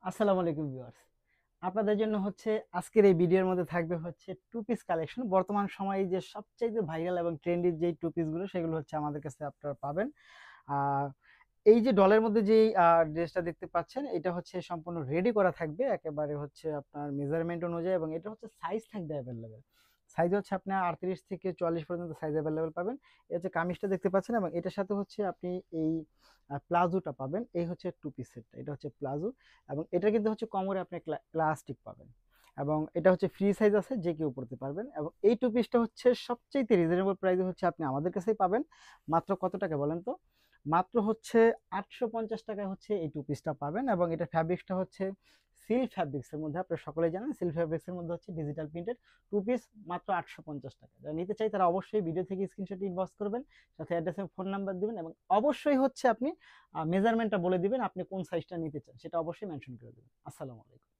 আসসালামু আলাইকুম ভিউয়ার্স। আপনাদের জন্য হচ্ছে আজকের এই ভিডিওর মধ্যে থাকবে হচ্ছে টু পিস কালেকশন। বর্তমান সময়ে যে সবচাইতে ভাইরাল এবং ট্রেন্ডি যেই টু পিস গুলো সেগুলো হচ্ছে আমাদের কাছে আপনারা পাবেন। আহ এই যে ডলের মধ্যে যেই ড্রেসটা দেখতে পাচ্ছেন এটা হচ্ছে সম্পূর্ণ রেডি করা থাকবে একেবারে হচ্ছে আপনার মেজারমেন্ট অনুযায়ী, এবং এটা হচ্ছে সাইজ থাকবে অ্যাভেলেবেল। সাইজ হচ্ছে আপনার 38 থেকে 44 পর্যন্ত সাইজ অ্যাভেলেবেল পাবেন। এই হচ্ছে কামিজটা দেখতে পাচ্ছেন, এবং এটার সাথে হচ্ছে আপনি এই প্লাজোটা পাবেন। এই হচ্ছে টু পিস সেটটা, এটা হচ্ছে প্লাজো, এবং এটা কিন্তু হচ্ছে কোমরে আপনি ইলাস্টিক পাবেন, এবং এটা হচ্ছে ফ্রি সাইজ আছে, যে কেউ পড়তে পারবেন। এবং এই টু পিসটা হচ্ছে সবচেয়ে রিজনেবল প্রাইসে হচ্ছে আপনি আমাদের কাছেই পাবেন। মাত্র কত টাকা বলেন তো? মাত্র হচ্ছে 850 টাকায় হচ্ছে এই টু পিসটা পাবেন, এবং এটা ফ্যাব্রিক্সটা হচ্ছে সিল্ক ফ্যাব্রিক্সের মধ্যে। আপনারা সকলেই জানেন সিল্ক ফ্যাব্রিক্সের মধ্যে হচ্ছে ডিজিটাল প্রিন্টেড টু পিস, মাত্র 850 টাকা। যারা নিতে চাই তারা অবশ্যই ভিডিও থেকে স্ক্রিনশট ইনবক্স করবেন, সাথে অ্যাড্রেস এবং ফোন নাম্বার দিবেন, এবং অবশ্যই হচ্ছে আপনি মেজারমেন্টটা বলে দিবেন আপনি কোন সাইজটা নিতে চান, সেটা অবশ্যই মেনশন করে দেবেন। আসসালামু আলাইকুম।